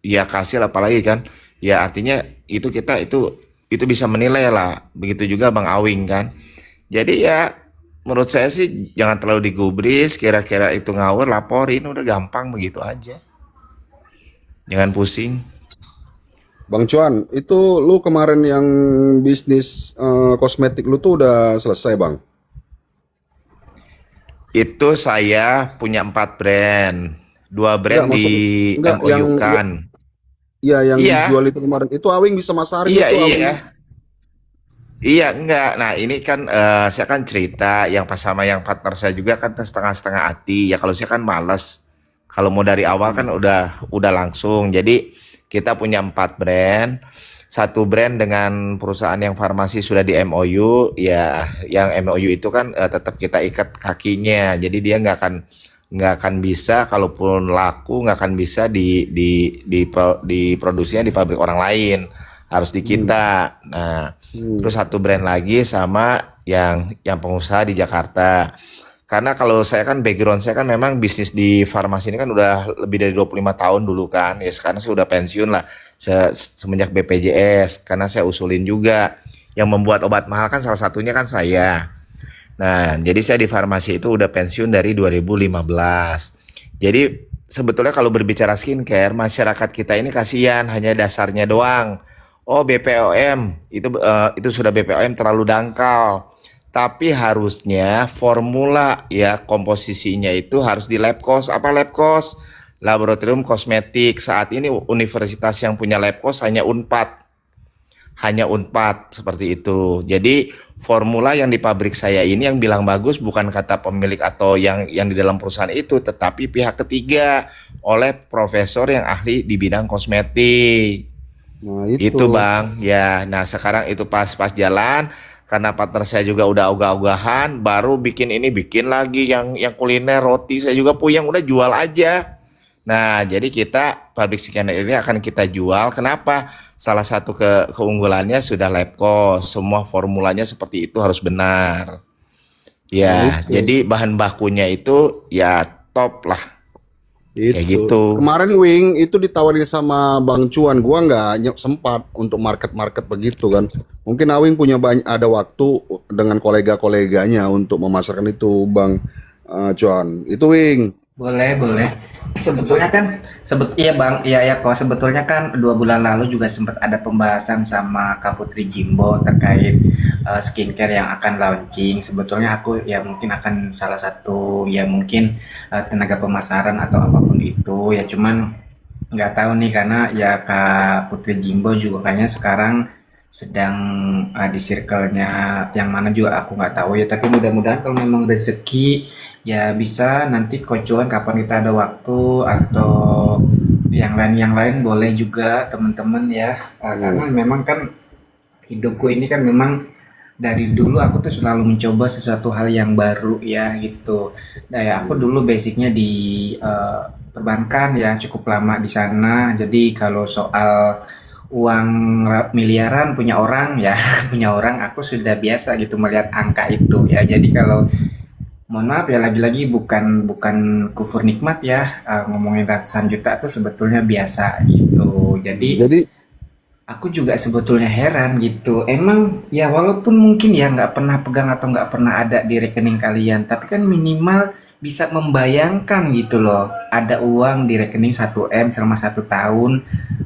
ya kasih lah, apalagi kan ya artinya itu kita itu bisa menilai lah, begitu juga Bang Awing kan. Jadi ya menurut saya sih jangan terlalu digubris, kira-kira itu ngawur laporin, udah gampang begitu aja, jangan pusing. Bang Cuan, itu lu kemarin yang bisnis kosmetik lu tuh udah selesai, Bang? Itu saya punya 4 brand, 2 brand Enggak, di maksud enggak yang MOU ya, kan. ya yang dijual Iya, itu kemarin. Itu Awing bisa masarin iya, itu Awing. iya. Iya, enggak. Nah, ini kan saya kan cerita yang pas sama yang partner saya juga kan setengah-setengah hati. Ya kalau saya kan males. Kalau mau dari awal kan udah langsung. Jadi kita punya 4 brand. Satu brand dengan perusahaan yang farmasi sudah di MOU. Ya, yang MOU itu kan tetap kita ikat kakinya. Jadi dia nggak akan bisa, kalaupun laku nggak akan bisa diproduksinya di pabrik orang lain, harus di Hmm. kita. Nah, Hmm. terus satu brand lagi sama yang pengusaha di Jakarta. Karena kalau saya kan background saya kan memang bisnis di farmasi ini kan udah lebih dari 25 tahun dulu kan. Ya sekarang saya udah pensiun lah semenjak BPJS, karena saya usulin juga yang membuat obat mahal kan salah satunya kan saya. Nah, jadi saya di farmasi itu udah pensiun dari 2015. Jadi sebetulnya kalau berbicara skincare, masyarakat kita ini kasihan hanya dasarnya doang. Oh, BPOM itu sudah BPOM terlalu dangkal. Tapi harusnya formula ya komposisinya itu harus di lab cost. Apa lab cost? Laboratorium kosmetik. Saat ini universitas yang punya lab cost hanya Unpad seperti itu. Jadi formula yang di pabrik saya ini yang bilang bagus bukan kata pemilik atau yang di dalam perusahaan itu, tetapi pihak ketiga oleh profesor yang ahli di bidang kosmetik. Nah, itu. Itu Bang. Ya, nah sekarang itu pas jalan karena partner saya juga udah ogah-ogahan, baru bikin ini bikin lagi yang kuliner roti saya juga puyeng udah jual aja. Nah, jadi kita pabrik scanner ini akan kita jual. Kenapa? Salah satu keunggulannya sudah lab cost. Semua formulanya seperti itu harus benar. Nah, Ya, itu. jadi bahan bakunya itu ya top lah. Kayak Itu. gitu. Kemarin Wing itu ditawarin sama Bang Cuan, gua nggak sempat untuk market-market begitu kan. Mungkin Awing punya banyak ada waktu dengan kolega-koleganya untuk memasarkan itu, Bang Cuan. Itu Wing. Boleh, boleh. Sebetulnya kan, iya Bang, iya ya kok. Sebetulnya kan 2 bulan lalu juga sempat ada pembahasan sama Kak Putri Jimbo terkait skincare yang akan launching. Sebetulnya aku ya mungkin akan salah satu ya mungkin tenaga pemasaran atau apapun itu. Ya cuman nggak tahu nih karena ya Kak Putri Jimbo juga kayaknya sekarang sedang di circle-nya yang mana juga aku nggak tahu ya, tapi mudah-mudahan kalau memang rezeki ya bisa nanti kocoan kapan kita ada waktu atau yang lain boleh juga teman-teman ya. Hmm. Karena memang kan hidupku ini kan memang dari dulu aku tuh selalu mencoba sesuatu hal yang baru ya gitu. Nah ya aku dulu basicnya di perbankan ya cukup lama di sana. Jadi kalau soal uang miliaran punya orang ya punya orang aku sudah biasa gitu melihat angka itu ya. Jadi kalau mohon maaf ya lagi-lagi bukan bukan kufur nikmat ya, ngomongin ratusan juta tuh sebetulnya biasa gitu. Jadi Jadi aku juga sebetulnya heran gitu. Emang ya walaupun mungkin ya nggak pernah pegang atau nggak pernah ada di rekening kalian, tapi kan minimal bisa membayangkan gitu loh. Ada uang di rekening 1 M selama 1 tahun.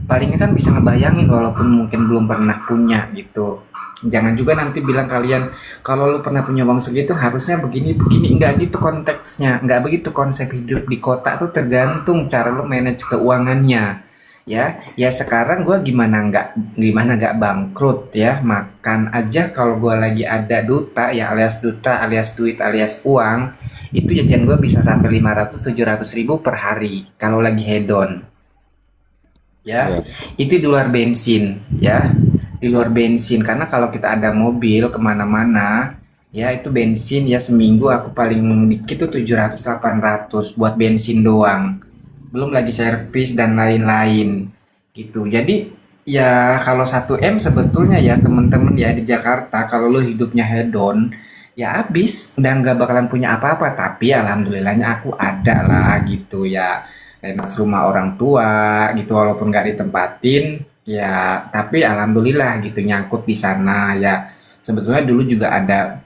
Palingnya kan bisa ngebayangin walaupun mungkin belum pernah punya gitu. Jangan juga nanti bilang kalian kalau lu pernah punya uang segitu harusnya begini begini, nggak gitu konteksnya, nggak begitu konsep hidup di kota tuh tergantung cara lu manage keuangannya ya. Ya sekarang gue gimana nggak bangkrut ya, makan aja kalau gue lagi ada duta alias duit alias uang, itu jajan gue bisa sampai 500-700 ribu per hari kalau lagi hedon ya. ya, Itu di luar bensin ya, di luar bensin karena kalau kita ada mobil kemana-mana ya itu bensin ya seminggu aku paling dikit tuh 700-800 buat bensin doang, belum lagi servis dan lain-lain gitu. Jadi ya kalau 1 M sebetulnya ya temen-temen ya di Jakarta kalau lo hidupnya hedon ya habis dan gak bakalan punya apa-apa, tapi alhamdulillahnya aku ada lah gitu ya. renov rumah orang tua gitu walaupun nggak ditempatin ya, tapi alhamdulillah gitu nyangkut di sana ya. Sebetulnya dulu juga ada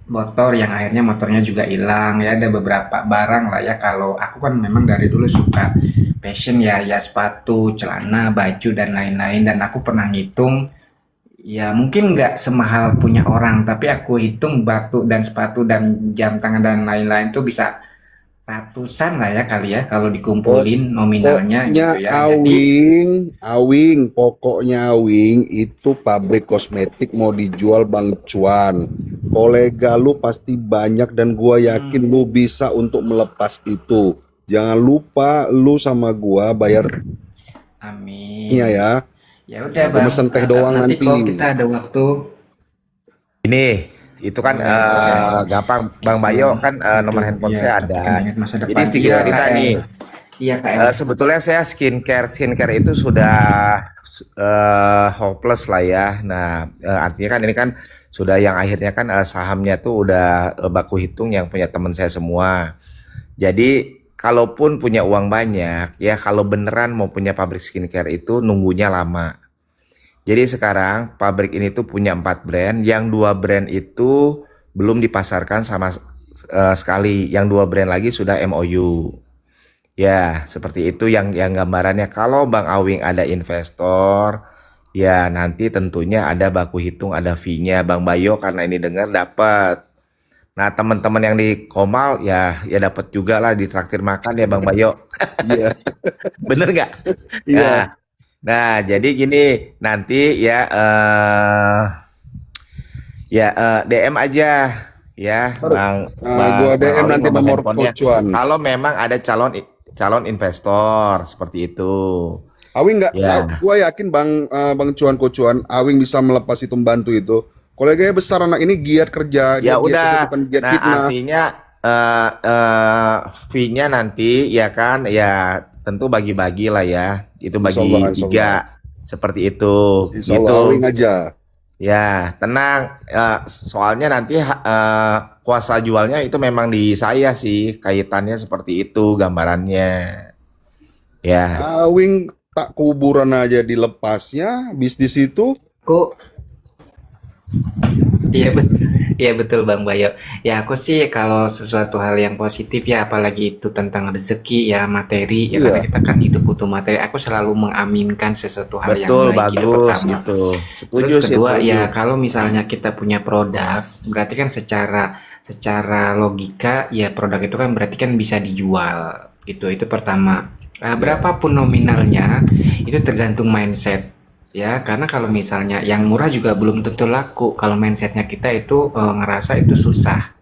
motor yang akhirnya motornya juga hilang ya, ada beberapa barang lah ya. Kalau aku kan memang dari dulu suka fashion ya, ya sepatu, celana, baju dan lain-lain, dan aku pernah ngitung ya mungkin nggak semahal punya orang, tapi aku hitung batu dan sepatu dan jam tangan dan lain-lain tuh bisa ratusan lah ya kali ya kalau dikumpulin nominalnya Pokoknya gitu ya. Jadi Pokoknya Awing itu pabrik kosmetik mau dijual Bang Cuan. Kolega lu pasti banyak dan gua yakin lu bisa untuk melepas itu. Jangan lupa lu sama gua bayarnya amin. ya. Ya udah Gua Bang, mesen teh doang nanti nanti. kalau kita ada waktu Ini itu kan boleh boleh gampang Bang itu Bayo kan itu nomor handphone ya, saya tapi ada. kan ingat masa Jadi depan. sedikit Iya cerita KL, nih. iya KL. Sebetulnya saya skincare itu sudah hopeless lah ya. Nah, artinya kan ini kan sudah yang akhirnya kan sahamnya tuh udah baku hitung yang punya teman saya semua. Jadi kalaupun punya uang banyak ya, kalau beneran mau punya pabrik skincare itu nunggunya lama. Jadi sekarang pabrik ini tuh punya 4 brand, yang 2 brand itu belum dipasarkan sama sekali, yang 2 brand lagi sudah MOU. Ya, seperti itu yang gambarannya. Kalau Bang Awing ada investor, ya nanti tentunya ada baku hitung, ada fee-nya. Bang Bayo karena ini dengar dapat. Nah, teman-teman yang di Komal ya dapat juga lah, ditraktir makan ya Bang Bayo. Iya, Bener nggak? iya. Nah, nah jadi gini nanti ya DM aja ya Bang Gua Bang Bang DM Awing nanti nomor nomor handphonenya. Kocuan. Kalau memang ada calon investor seperti itu. Awing nggak, Ya, gua yakin Bang Cuan Kocuan, Awing bisa melepas itu membantu itu. Koleganya besar anak ini giat kerja, ya dia giat kerja udah. bukan giat Nah, fitnah. artinya fee-nya nanti ya kan ya tentu bagi-bagi lah ya. Itu Insya Allah, bagi insya Allah. 3 seperti itu Insya Allah, Awing gitu. aja. Ya, tenang. Soalnya nanti kuasa jualnya itu memang di saya sih, kaitannya seperti itu gambarannya. Ya, Awing tak kuburan aja dilepasnya, bisnis itu. Kok iya betul, iya betul Bang Bayo. Ya aku sih kalau sesuatu hal yang positif ya, apalagi itu tentang rezeki ya, materi ya, karena Iya, kita kan hidup butuh materi. Aku selalu mengaminkan sesuatu hal yang betul, baik gitu bagus pertama. itu. Terus Setuju sih, kedua setuju. ya kalau misalnya kita punya produk, berarti kan secara secara logika ya produk itu kan berarti kan bisa dijual gitu. Itu pertama. iya. Berapapun nominalnya itu tergantung mindset ya, karena kalau misalnya yang murah juga belum tentu laku kalau mindsetnya kita itu ngerasa itu susah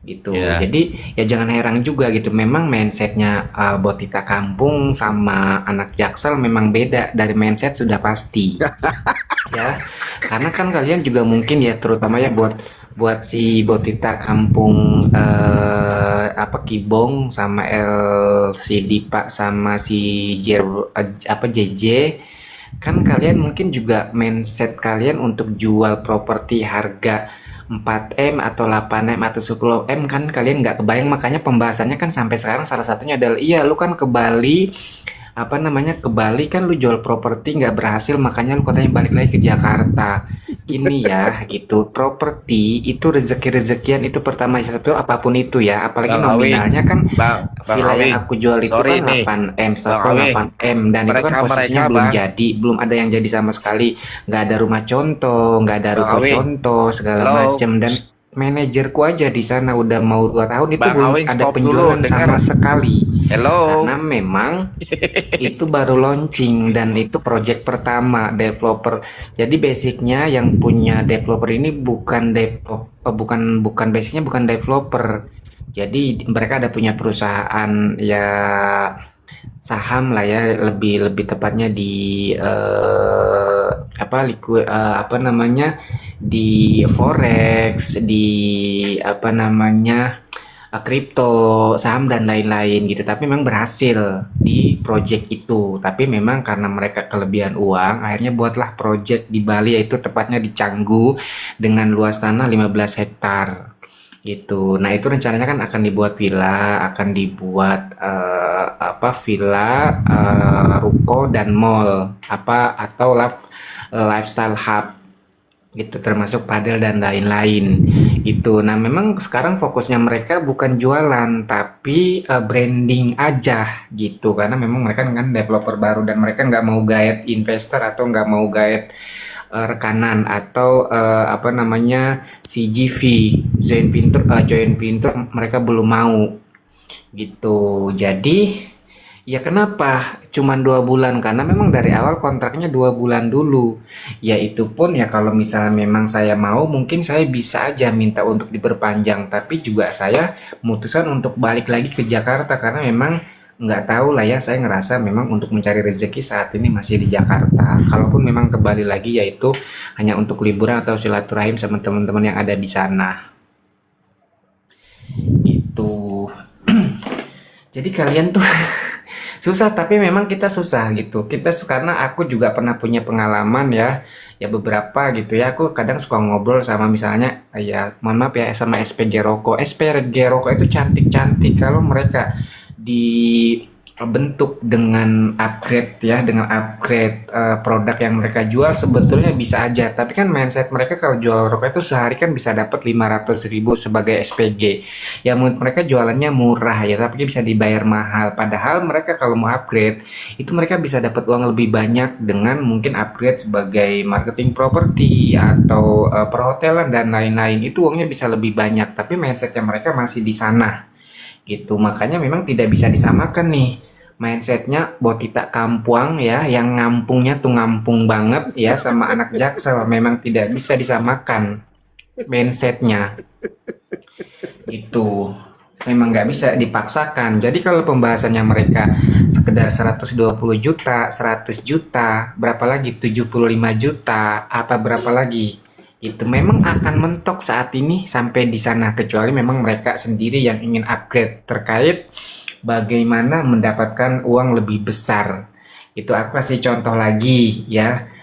gitu. Ya, Jadi ya jangan heran juga gitu. Memang mindsetnya Botita Kampung sama anak Jaksel memang beda dari mindset sudah pasti ya, karena kan kalian juga mungkin ya terutama ya buat buat si Botita Kampung apa Kibong sama si Dipa sama si apa JJ, kan kalian mungkin juga mindset kalian untuk jual properti harga 4M atau 8M atau 10M kan kalian nggak kebayang, makanya pembahasannya kan sampai sekarang salah satunya adalah iya lu kan ke Bali, apa namanya, ke Bali kan lu jual properti nggak berhasil makanya lu katanya balik lagi ke Jakarta. Gini ya gitu, properti itu rezeki-rezekian itu pertama satu apapun itu ya, apalagi Bang Awing, nominalnya kan Bang villa yang Awing. aku jual itu Sorry kan nih, 8M, Bang satu Awing. 8M, dan itu kan Mereka-mereka, posisinya belum Bang, jadi, belum ada yang jadi sama sekali, nggak ada rumah contoh, nggak ada Bang ruko Awing. contoh segala Halo, macem, dan manajerku aja di sana udah mau 2 tahun itu Bang belum Awing, ada stop dulu, penjualan sama dengar. sekali, Hello. karena memang itu baru launching dan itu project pertama developer. Jadi basicnya yang punya developer ini bukan bukan basicnya bukan developer. Jadi mereka ada punya perusahaan ya saham lah ya, lebih lebih tepatnya di apa namanya, di forex, di apa namanya, kripto, saham dan lain-lain gitu. Tapi memang berhasil di project itu. Tapi memang karena mereka kelebihan uang, akhirnya buatlah project di Bali, yaitu tepatnya di Canggu dengan luas tanah 15 hektar gitu. Nah, itu rencananya kan akan dibuat villa, akan dibuat villa, ruko dan mall atau lifestyle hub gitu, termasuk padel dan lain-lain gitu. Nah, memang sekarang fokusnya mereka bukan jualan tapi branding aja gitu, karena memang mereka kan developer baru dan mereka nggak mau gaet investor atau nggak mau gaet rekanan atau CGV, joint venture mereka belum mau gitu. Jadi ya kenapa cuma 2 bulan? Karena memang dari awal kontraknya 2 bulan dulu. Ya itu pun ya kalau misalnya memang saya mau, mungkin saya bisa aja minta untuk diperpanjang. Tapi juga saya memutuskan untuk balik lagi ke Jakarta karena memang nggak tahu lah ya. Saya ngerasa memang untuk mencari rezeki saat ini masih di Jakarta. Kalaupun memang kembali lagi yaitu hanya untuk liburan atau silaturahim sama teman-teman yang ada di sana. Itu. Jadi kalian tuh susah, tapi memang kita susah gitu. Karena aku juga pernah punya pengalaman ya, ya beberapa gitu ya. Aku kadang suka ngobrol sama misalnya, ya mohon maaf ya sama SPG Rokok. SPG Rokok itu cantik-cantik kalau mereka dibentuk dengan upgrade ya, dengan upgrade produk yang mereka jual sebetulnya bisa aja. Tapi kan mindset mereka kalau jual rokok itu sehari kan bisa dapat 500.000 sebagai SPG. Ya menurut mereka jualannya murah ya, tapi bisa dibayar mahal. Padahal mereka kalau mau upgrade, itu mereka bisa dapat uang lebih banyak dengan mungkin upgrade sebagai marketing properti atau perhotelan dan lain-lain. Itu uangnya bisa lebih banyak, tapi mindsetnya mereka masih di sana gitu. Makanya memang tidak bisa disamakan nih mindsetnya Botita Kampuang ya, yang ngampungnya tuh ngampung banget ya, sama anak Jaksel. Memang tidak bisa disamakan mindsetnya itu, memang nggak bisa dipaksakan. Jadi kalau pembahasannya mereka sekedar 120 juta, 100 juta, berapa lagi, 75 juta, apa berapa lagi, itu memang akan mentok saat ini sampai di sana, kecuali memang mereka sendiri yang ingin upgrade terkait bagaimana mendapatkan uang lebih besar. Itu aku kasih contoh lagi ya.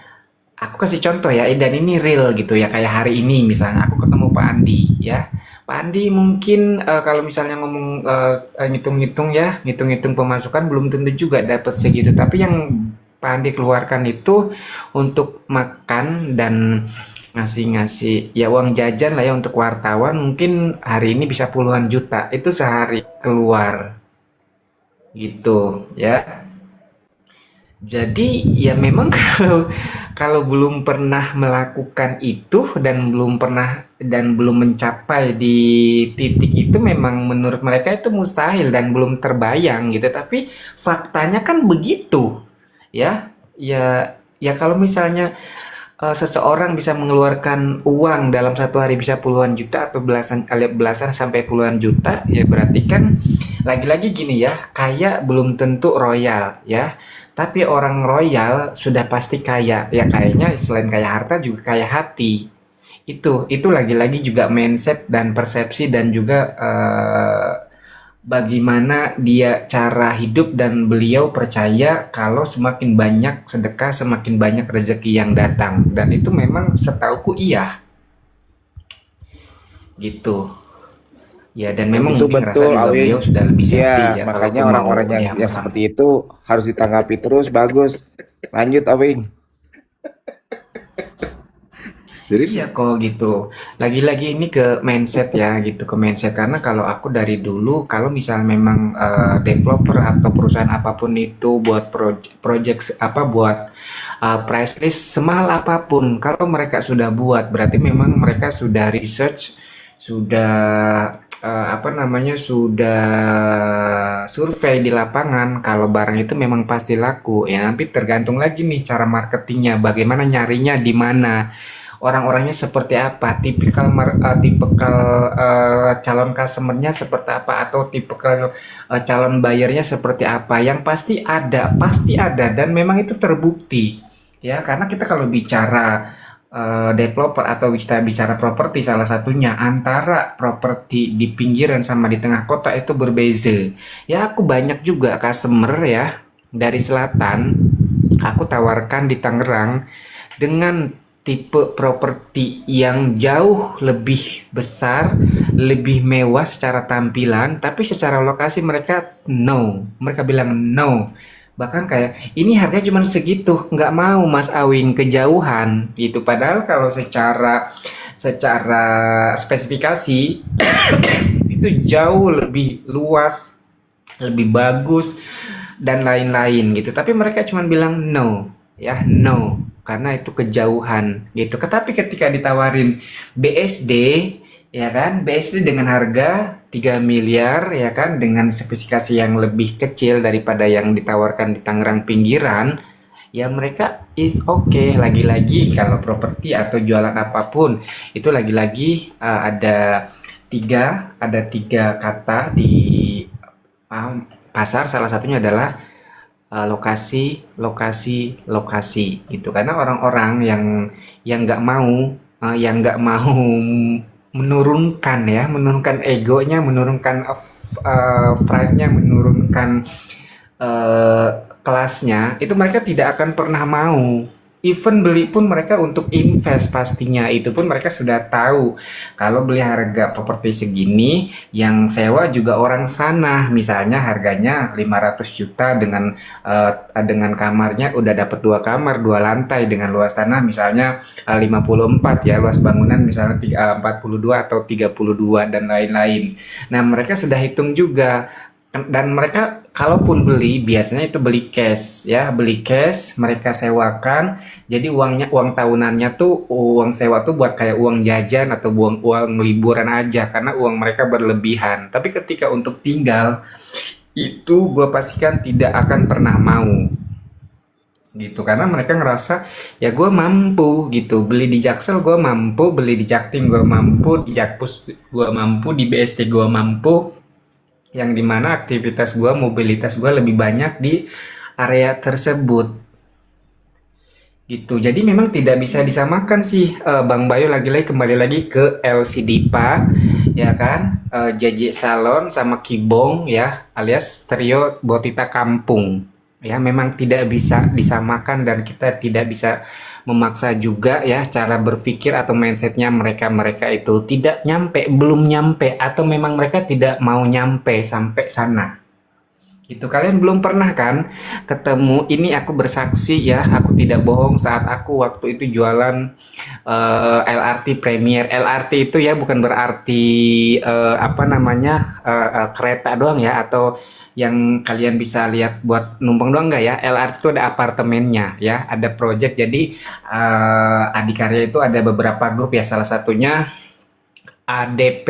Aku kasih contoh ya, dan ini real gitu ya. Kayak hari ini misalnya aku ketemu Pak Andi ya. Pak Andi mungkin kalau misalnya ngomong ngitung-ngitung ya, ngitung-ngitung pemasukan belum tentu juga dapat segitu. Tapi yang Pak Andi keluarkan itu untuk makan dan ngasih-ngasih ya uang jajan lah ya untuk wartawan, mungkin hari ini bisa puluhan juta itu sehari keluar gitu ya. Jadi ya memang kalau kalau belum pernah melakukan itu dan belum mencapai di titik itu, memang menurut mereka itu mustahil dan belum terbayang gitu. Tapi faktanya kan begitu ya. Ya kalau misalnya seseorang bisa mengeluarkan uang dalam satu hari bisa puluhan juta atau belasan sampai puluhan juta, ya berarti kan lagi-lagi gini ya, kaya belum tentu royal ya. Tapi orang royal sudah pasti kaya. Ya kayaknya selain kaya harta juga kaya hati. Itu lagi-lagi juga mindset dan persepsi dan juga bagaimana dia cara hidup, dan beliau percaya kalau semakin banyak sedekah semakin banyak rezeki yang datang, dan itu memang setauku iya gitu ya. Dan memang Itu mungkin ngerasa betul, juga Awing. beliau sudah lebih safety Ya, ya makanya kalaupun mau orang-orang yang ya yang memang. seperti itu harus ditanggapi terus. Bagus. Lanjut, Awing. Jadi Iya kok gitu. Lagi-lagi ini ke mindset ya gitu, ke mindset. Karena kalau aku dari dulu, kalau misal memang developer atau perusahaan apapun itu buat project buat price list semahal apapun, kalau mereka sudah buat, berarti memang mereka sudah research, sudah sudah survei di lapangan kalau barang itu memang pasti laku. Ya, tapi tergantung lagi nih cara marketingnya, bagaimana nyarinya di mana, orang-orangnya seperti apa, tipikal calon customernya seperti apa, atau tipikal calon bayarnya seperti apa. Yang pasti ada dan memang itu terbukti ya. Karena kita kalau bicara developer atau kita bicara properti, salah satunya antara properti di pinggiran sama di tengah kota itu berbeza ya. Aku banyak juga customer ya dari selatan, aku tawarkan di Tangerang dengan tipe properti yang jauh lebih besar, lebih mewah secara tampilan, tapi secara lokasi mereka no. Mereka bilang no. Bahkan kayak ini harganya cuma segitu, nggak mau Mas Awing kejauhan gitu. Padahal kalau secara spesifikasi itu jauh lebih luas, lebih bagus dan lain-lain gitu. Tapi mereka cuma bilang no, ya no, karena itu kejauhan gitu. Tapi ketika ditawarin BSD, ya kan, BSD dengan harga 3 miliar, ya kan, dengan spesifikasi yang lebih kecil daripada yang ditawarkan di Tangerang pinggiran, ya mereka is okay. Lagi-lagi kalau properti atau jualan apapun itu lagi-lagi ada tiga kata di pasar. Salah satunya adalah lokasi, lokasi, lokasi gitu. Karena orang-orang yang nggak mau menurunkan egonya, menurunkan pride-nya, menurunkan eh, kelasnya, itu mereka tidak akan pernah mau. Even beli pun mereka untuk invest pastinya. Itu pun mereka sudah tahu kalau beli harga properti segini, yang sewa juga orang sana. Misalnya harganya 500 juta dengan kamarnya udah dapat 2 kamar, 2 lantai dengan luas tanah misalnya 54 ya, luas bangunan misalnya 42 atau 32 dan lain-lain. Nah, mereka sudah hitung juga. Dan mereka kalaupun beli biasanya itu beli cash ya, beli cash, mereka sewakan. Jadi uang tahunannya tuh, uang sewa tuh buat kayak uang jajan atau uang liburan aja, karena uang mereka berlebihan. Tapi ketika untuk tinggal itu gue pastikan tidak akan pernah mau gitu, karena mereka ngerasa ya gue mampu gitu, beli di Jaksel gue mampu, beli di Jaktim gue mampu, di Jakpus gue mampu, di BSD gue mampu, yang dimana aktivitas gue, mobilitas gue lebih banyak di area tersebut gitu. Jadi memang tidak bisa disamakan sih, Bang Bayu. Lagi-lagi kembali lagi ke LCD Pak, ya kan, JJ Salon sama Kibong ya, alias trio Botita Kampung ya. Memang tidak bisa disamakan dan kita tidak bisa memaksa juga ya cara berpikir atau mindsetnya mereka itu tidak nyampe, belum nyampe, atau memang mereka tidak mau nyampe sampai sana. Itu kalian belum pernah kan ketemu, ini aku bersaksi ya, aku tidak bohong, saat aku waktu itu jualan LRT Premier. LRT itu ya bukan berarti kereta doang ya, atau yang kalian bisa lihat buat numpang doang, enggak ya. LRT itu ada apartemennya ya, ada project. Jadi Adikarya itu ada beberapa grup ya, salah satunya ADP,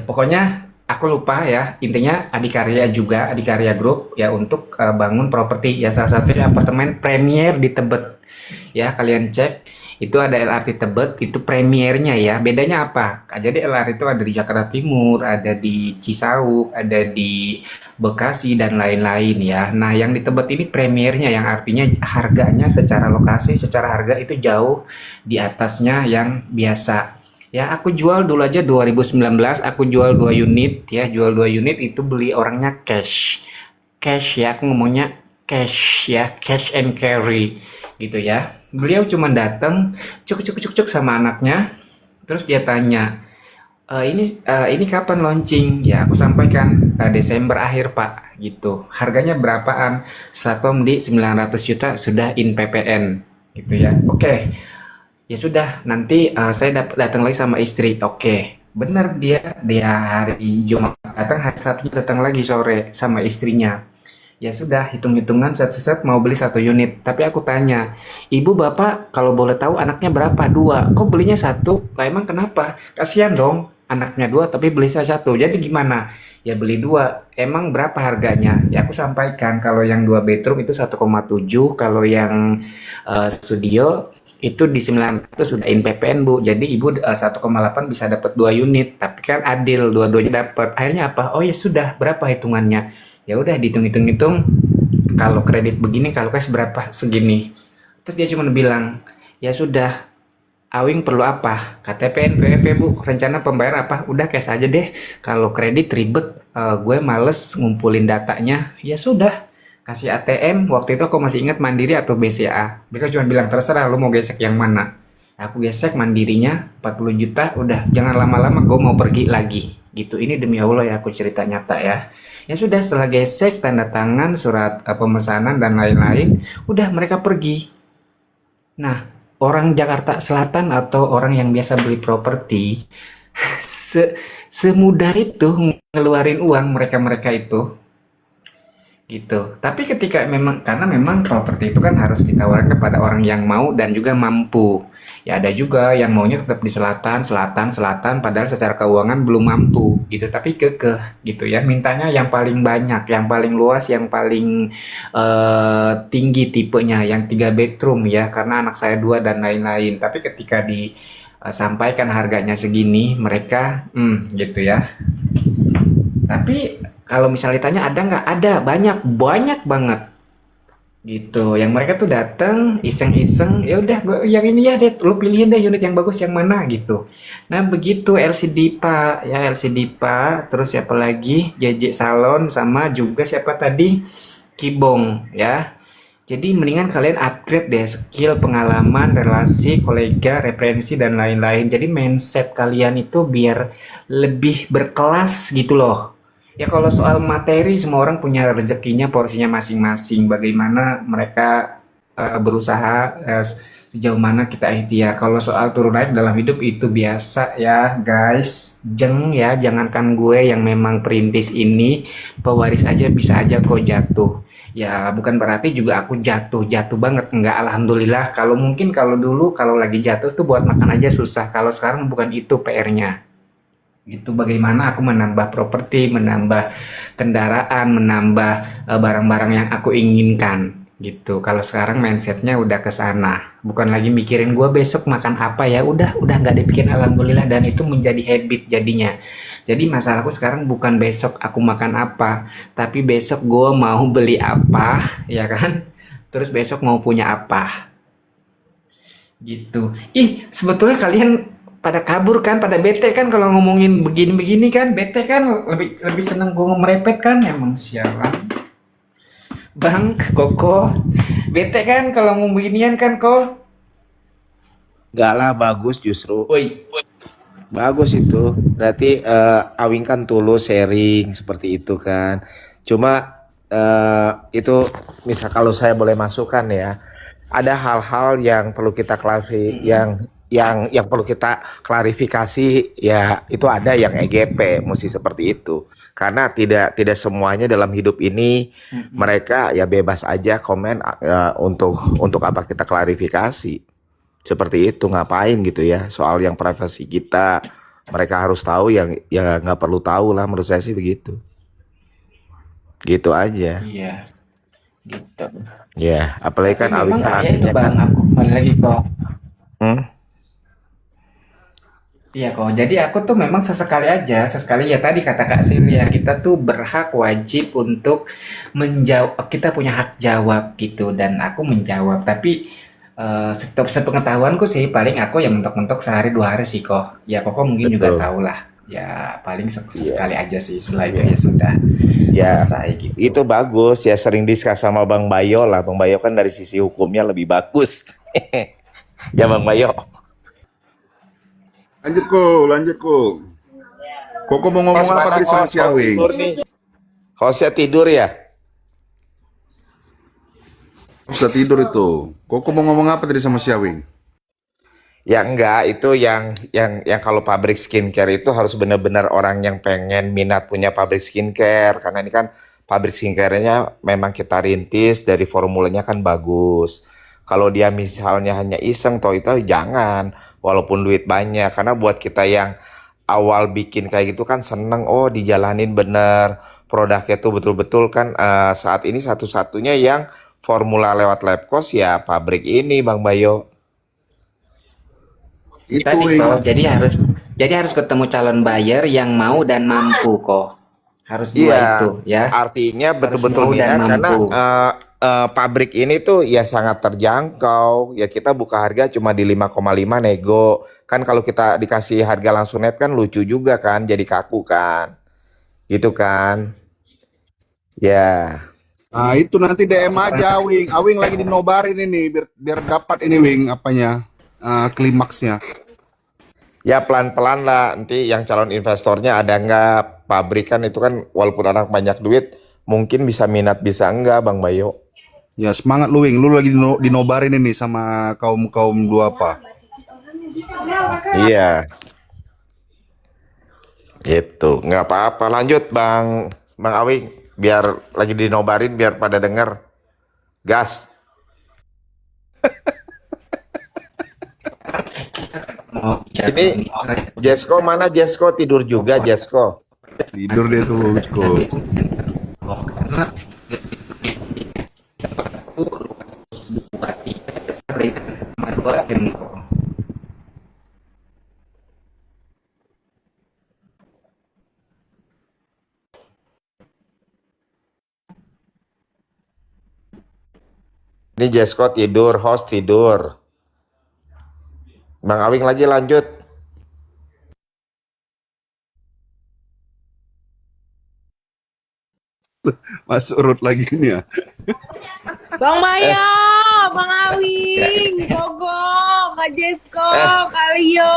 pokoknya aku lupa ya, intinya Adikarya juga, Adikarya Group ya, untuk bangun properti ya, salah satunya apartemen Premier di Tebet ya. Kalian cek, itu ada LRT Tebet, itu premiernya ya. Bedanya apa? Jadi LRT itu ada di Jakarta Timur, ada di Cisauk, ada di Bekasi dan lain-lain ya. Nah, yang di Tebet ini premiernya, yang artinya harganya secara lokasi, secara harga itu jauh di atasnya yang biasa. Ya, aku jual dulu aja 2019, aku jual 2 unit ya, jual 2 unit itu beli orangnya cash. Cash ya, aku ngomongnya cash ya, cash and carry gitu ya. Beliau cuma datang cuk sama anaknya, terus dia tanya, ini kapan launching? Ya, aku sampaikan Desember akhir Pak gitu. Harganya berapaan? Satpam di 900 juta sudah in PPN gitu ya. Oke. Ya sudah, nanti saya datang lagi sama istri. Oke, benar, dia hari Jumat datang, hari Sabtunya datang lagi sore sama istrinya. Ya sudah, hitung-hitungan set mau beli 1 unit. Tapi aku tanya, ibu bapak kalau boleh tahu anaknya berapa? 2. Kok belinya 1? Lah emang kenapa? Kasihan dong, anaknya 2 tapi beli saya 1. Jadi gimana? Ya beli 2. Emang berapa harganya? Ya aku sampaikan kalau yang 2 bedroom itu 1,7, kalau yang studio itu di 900 sudah in PPN Bu. Jadi ibu 1,8 bisa dapat 2 unit. Tapi kan adil, dua-duanya dapat. Akhirnya apa? Oh ya sudah, berapa hitungannya? Ya udah dihitung-hitung. Kalau kredit begini, kalau cash berapa? Segini. Terus dia cuma bilang, ya sudah, Awing perlu apa? KTP, NPWP Bu. Rencana pembayar apa? Udah cash aja deh. Kalau kredit ribet, gue males ngumpulin datanya. Ya sudah. kasih ATM. Waktu itu aku masih ingat Mandiri atau BCA. Mereka cuma bilang terserah lu mau gesek yang mana. Aku gesek Mandirinya 40 juta, udah jangan lama-lama, gue mau pergi lagi. Gitu, ini demi Allah ya, aku cerita nyata ya. Ya sudah, setelah gesek, tanda tangan, surat pemesanan dan lain-lain, udah mereka pergi. Nah, orang Jakarta Selatan atau orang yang biasa beli properti, se semudah itu ngeluarin uang mereka-mereka itu. Gitu. Tapi ketika memang, karena memang properti itu kan harus ditawarkan kepada orang yang mau dan juga mampu. Ya ada juga yang maunya tetap di selatan, selatan, selatan, padahal secara keuangan belum mampu gitu. Tapi kekeh gitu ya, mintanya yang paling banyak, yang paling luas, yang paling tinggi tipenya, yang 3 bedroom ya, karena anak saya dua dan lain-lain. Tapi ketika disampaikan harganya segini, mereka gitu ya. Tapi kalau misalnya ditanya ada nggak? Ada, banyak, banyak banget gitu. Yang mereka tuh datang iseng-iseng, ya udah gue yang ini ya deh, lu pilihin deh unit yang bagus yang mana gitu. Nah begitu LCD Pak, ya LCD Pak, terus siapa lagi? JJ Salon sama juga siapa tadi? Kibong ya. Jadi mendingan kalian upgrade deh skill, pengalaman, relasi, kolega, referensi dan lain-lain. Jadi mindset kalian itu biar lebih berkelas gitu loh. Ya kalau soal materi semua orang punya rezekinya, porsinya masing-masing. Bagaimana mereka berusaha, sejauh mana kita ikhtiar. Kalau soal turun naik dalam hidup itu biasa ya guys. Ya, jangankan gue yang memang perintis ini, pewaris aja bisa aja kok jatuh. Ya bukan berarti juga aku jatuh banget, enggak, alhamdulillah. Kalau mungkin kalau dulu kalau lagi jatuh tuh buat makan aja susah. Kalau sekarang bukan itu PR-nya. Gitu, bagaimana aku menambah properti, menambah kendaraan, menambah barang-barang yang aku inginkan gitu. Kalau sekarang mindsetnya udah ke sana, bukan lagi mikirin gue besok makan apa, ya udah nggak dipikirin, alhamdulillah, dan itu menjadi habit jadinya. Jadi masalahku sekarang bukan besok aku makan apa, tapi besok gue mau beli apa, ya kan, terus besok mau punya apa gitu. Ih, sebetulnya kalian pada kabur kan, pada bete kan kalau ngomongin begini-begini kan, bete kan, lebih lebih seneng gue merepet kan, emang sialan. Bang, Koko, bete kan kalau ngomong beginian kan kok. Enggak lah, bagus justru. Woi, Bagus itu. Berarti Awing kan tulus sharing seperti itu kan. Cuma itu misal kalau saya boleh masukkan ya, ada hal-hal yang perlu kita yang perlu kita klarifikasi ya, itu ada yang EGP mesti seperti itu. Karena tidak semuanya dalam hidup ini mereka ya bebas aja komen untuk apa kita klarifikasi. Seperti itu, ngapain gitu ya, soal yang privasi kita mereka harus tahu, yang ya nggak perlu tahu lah, menurut saya sih begitu, gitu aja iya, gitu. ya. Apalagi Tapi kan Awing memang kan ya itu artinya kan bang, aku kembali lagi kok. hmm, Iya kok, jadi aku tuh memang sesekali aja, sesekali ya tadi kata Kak Silya, kita tuh berhak wajib untuk menjawab, kita punya hak jawab gitu, dan aku menjawab. Tapi sepengetahuanku sih paling aku ya mentok-mentok sehari 2 hari sih kok. Ya kok mungkin juga betul. tahu lah. Ya paling Iya, sesekali aja sih, setelah itu iya, ya sudah ya, selesai itu gitu. bagus ya, sering diskus sama Bang Bayo lah. Bang Bayo kan dari sisi hukumnya lebih bagus. Ya Bang Bayo. Lanjut ko. Koko mau ngomong Kos apa mana tadi sama kos? si Kos Awing? tidur nih. Kosnya tidur ya. Bisa tidur itu. Koko mau ngomong apa tadi sama si Awing? Ya enggak, itu yang kalau pabrik skincare itu harus benar-benar orang yang pengen minat punya pabrik skincare, karena ini kan pabrik skincare-nya memang kita rintis, dari formulanya kan bagus. Kalau dia misalnya hanya iseng toh itu jangan, walaupun duit banyak, karena buat kita yang awal bikin kayak gitu kan seneng, oh dijalanin bener produknya tuh betul-betul kan, saat ini satu-satunya yang formula lewat lab cost ya pabrik ini Bang Bayo. Itu Tadi Wing. kok, jadi harus ketemu calon buyer yang mau dan mampu kok. Harus dua Iya, itu ya. artinya Harus betul-betul mau dan minat karena mampu. pabrik ini tuh ya sangat terjangkau. Ya kita buka harga cuma di 5,5 nego. Kan kalau kita dikasih harga langsung net kan lucu juga kan, jadi kaku kan. Gitu kan. Ya, Nah, itu nanti DM aja Awing. Awing lagi dinobarin ini biar dapat ini Wing apanya? Klimaksnya. Ya pelan-pelan lah, nanti yang calon investornya ada nggak, pabrikan itu kan walaupun orang banyak duit, mungkin bisa minat bisa enggak Bang Bayo. Ya semangat lu Wing, lu lagi dinobarin ini sama kaum dua apa? Iya, itu nggak apa-apa. Lanjut Bang Awing, biar lagi dinobarin biar pada denger. Gas. Mau bicara Ini Jesko mana Jesko, tidur juga Jesko. Tidur dia tuh Wiko. karena aku dua tiga sama dua Ini Jesko tidur, host tidur. Bang Awing lagi lanjut. Masuk urut lagi nih ya. Bang Bayo, Bang Awing, Gogo, Kak Jesko, Kak Leo.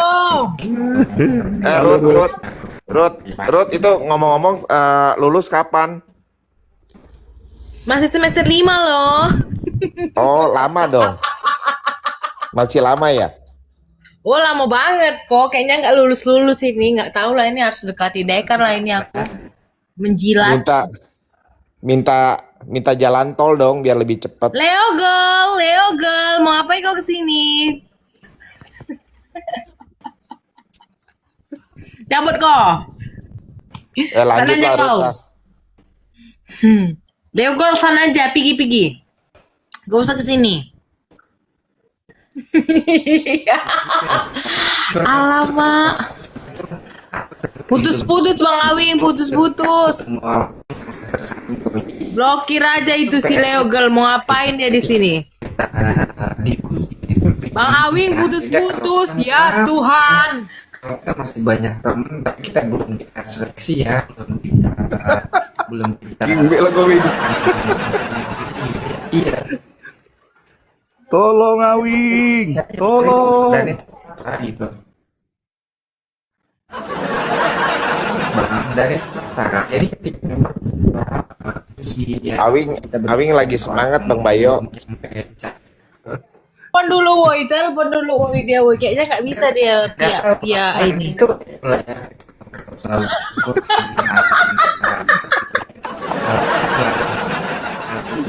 Ruth itu ngomong-ngomong lulus kapan? Masih semester 5 loh. Oh, lama dong. Masih lama ya? Oh lama banget kok, kayaknya nggak lulus-lulus ini. Nggak tahu lah, ini harus dekati dekar lah ini aku. Menjilat. Minta jalan tol dong biar lebih cepat. Leo girl, mau apa kau kesini? Cabut kok. Lanjut Sana aja lah, kau. Ruth. Leo girl sana aja, pergi. Gak usah kesini. Alamak. Putus-putus Bang Awing, putus-putus. Blokir aja itu si Leo girl, mau ngapain dia di sini? diskusi. Bang Awing putus-putus, ya Tuhan. Kalau kita masih banyak temen, tapi kita belum kita seleksi ya, belum kita Kimbe lah gue Wing. iya. Tolong Awing, tolong. Dari tadi tuh. Dari pertama, jadi ketika memang si Awing lagi semangat Bang Bayo. Telepon dulu woi, telepon dulu woi dia woi. Kayaknya nggak bisa dia via ini. itu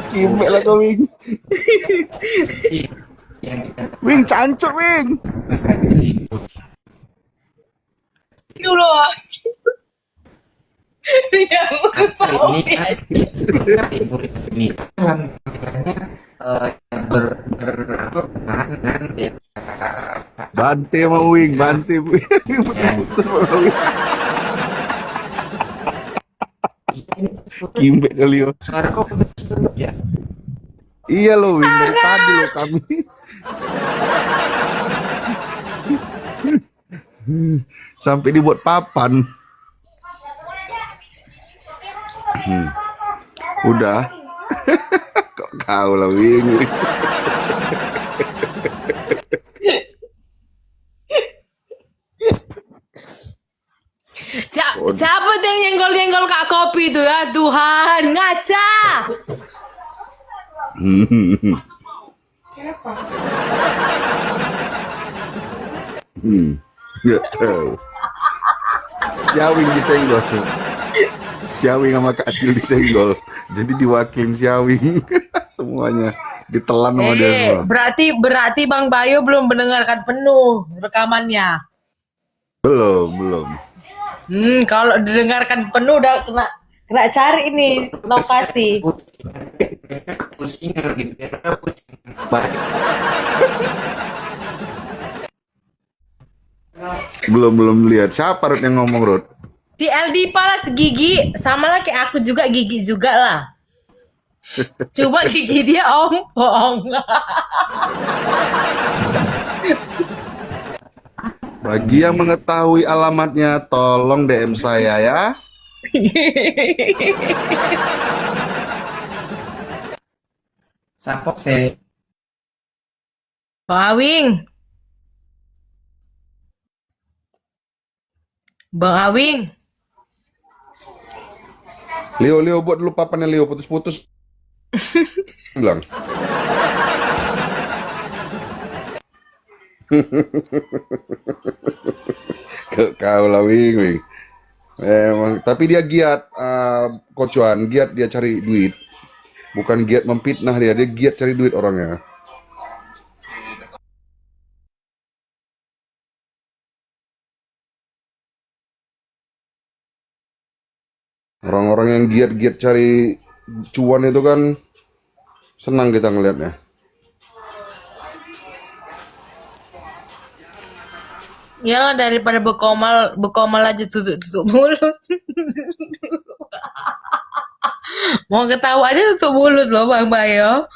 Kimbe lah gue Wing. yang kita Wing cancur Wing. Dulu. Dia ini kan ini tampilannya berpengaruh ya Bante sama Wing, Bante Wing. Putus-putus sama Wing. Kimbe kali yo. suara kok putus ya. Iya loh Wing, dari tadi loh kami. Sampai dibuat papan. Udah. Kok kau lah Wing. Siapa tuh yang nyenggol-nyenggol Kak Kopi itu ya Tuhan, ngaca. Nggak tahu. Siawing disenggol. Siawing sama Kak Sil disenggol. Jadi diwakilin Siawing. Semuanya ditelan sama dia semua. Berarti Bang Bayo belum mendengarkan penuh rekamannya. Belum. Kalau didengarkan penuh udah kena cari ini lokasi. Pusing gitu ya, pusing balik. Belum lihat. Siapa Rut yang ngomong Rut? Si LD Palas gigi sama lah kayak aku juga gigi juga lah. Coba gigi dia ompong. Bagi yang mengetahui alamatnya, tolong DM saya ya. Sapok saya. Bang Awing, Bang Awing. Leo buat dulu papannya Leo putus-putus bilang. Kau lah wing. Emang, tapi dia giat, Kocuan, giat dia cari duit. Bukan giat memfitnah dia giat cari duit orangnya. Orang-orang yang giat-giat cari cuan itu kan senang kita ngelihatnya. Ya daripada bekomal aja tutup mulut. Mau ketawa aja tutup mulut loh Bang Bayo.